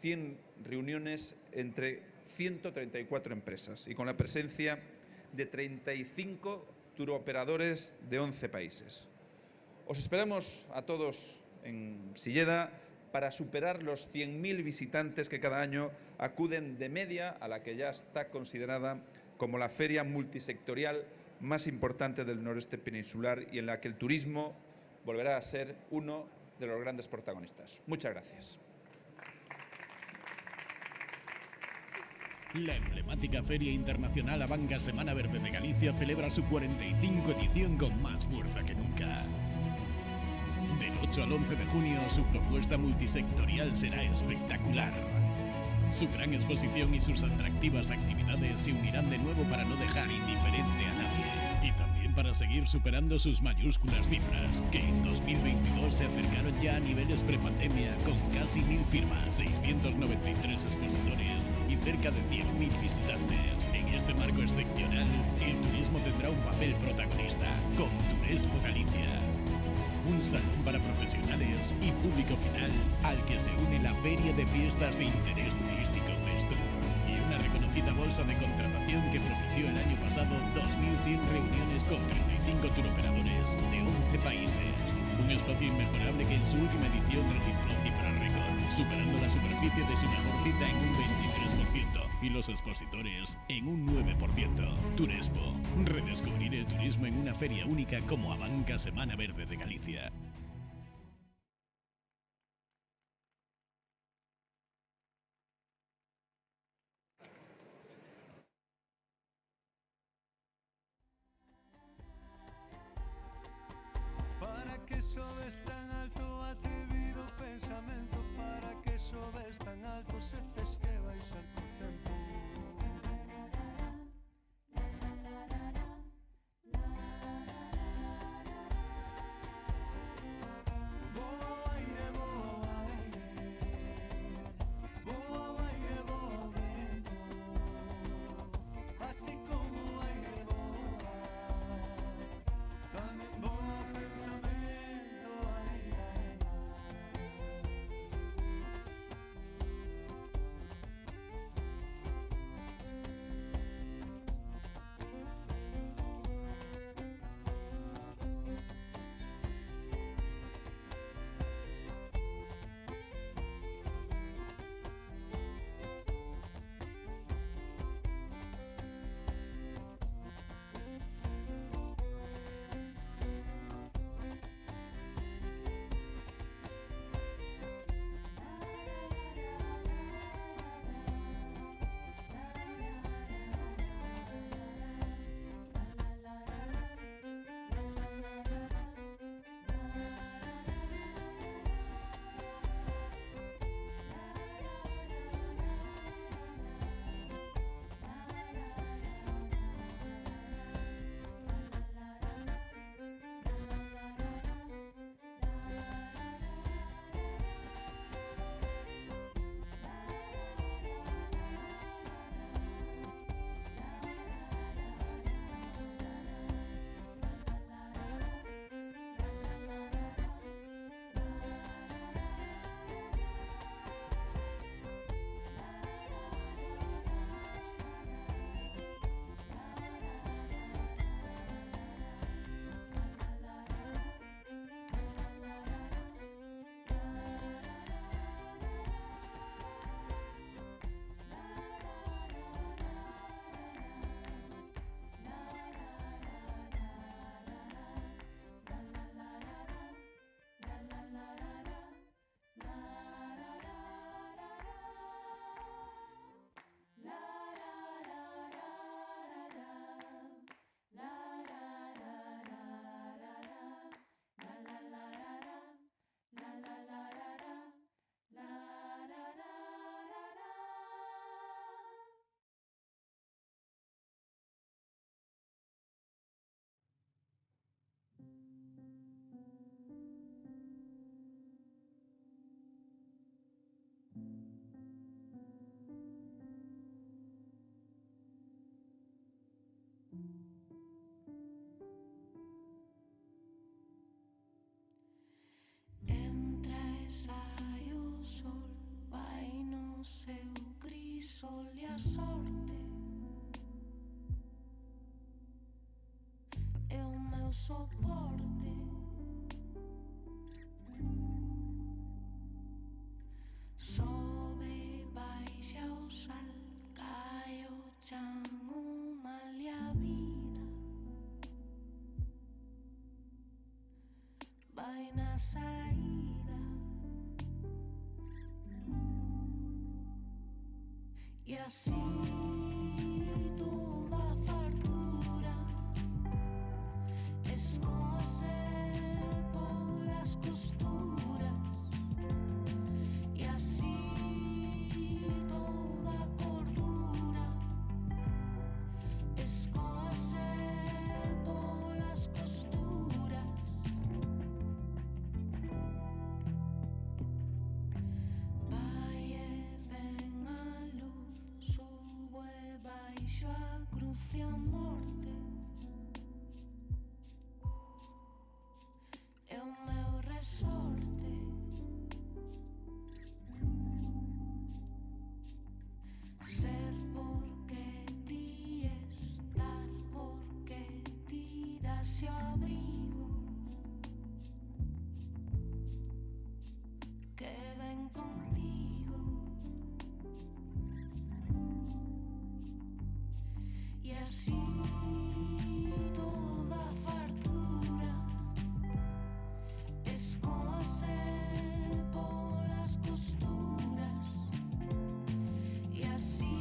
100 reuniones entre 134 empresas y con la presencia de 35 turoperadores de 11 países. Os esperamos a todos en Silleda para superar los 100.000 visitantes que cada año acuden de media a la que ya está considerada como la feria multisectorial más importante del noreste peninsular y en la que el turismo volverá a ser uno de los grandes protagonistas. Muchas gracias. La emblemática Feria Internacional Abanca Semana Verde de Galicia celebra su 45 edición con más fuerza que nunca. Del 8 al 11 de junio, su propuesta multisectorial será espectacular. Su gran exposición y sus atractivas actividades se unirán de nuevo para no dejar indiferente a nadie. Y también para seguir superando sus mayúsculas cifras, que en 2022 se acercaron ya a niveles prepandemia con casi 1.000 firmas, 693 expositores y cerca de 100.000 visitantes. En este marco excepcional, el turismo tendrá un papel protagonista con Turespo Galicia. Un salón para profesionales y público final al que se une la Feria de Fiestas de Interés Turístico Festour y una reconocida bolsa de contratación que propició el año pasado 2.100 reuniones con 35 turoperadores de 11 países. Un espacio inmejorable que en su última edición registró cifras récord, superando la superficie de su mejor cita en un 23% y los expositores en un 9%. Turespo, redescubrir el turismo en una feria única como Abanca Semana Verde de Galicia. Para que sobes tan alto, atrevido pensamento. Para que sobes tan alto, se tes que baixar co tempo. Boa aire, boa aire. Boa aire, boa vento. Así como aire boa, tamén boa pensamento. no seu crisol e a sorte é o meu soporte. Sobe, baixa o sal, cae o chan, o mal e a vida vai na saída. E assim toda fartura escoce polas costuras. E assim toda cordura escoce polas costuras. Vai e ven a luz, subo e baixo a cruz e a morte. É o meu resorte. Ser porque ti estar, porque ti das o abrigo que ven contigo. E así toda fartura escoce polas costuras. E así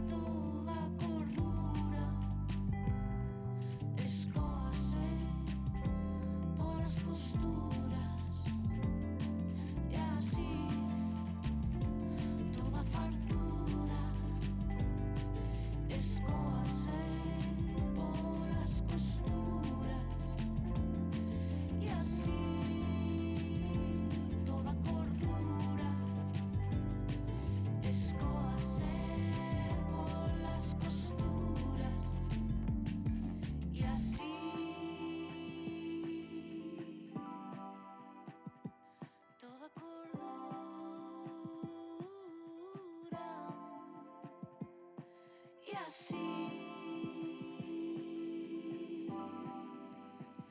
toda cordura escoce polas costuras. E así toda fartura escoce polas costuras. E así toda cordura escoce polas costuras. E así toda cordura. E así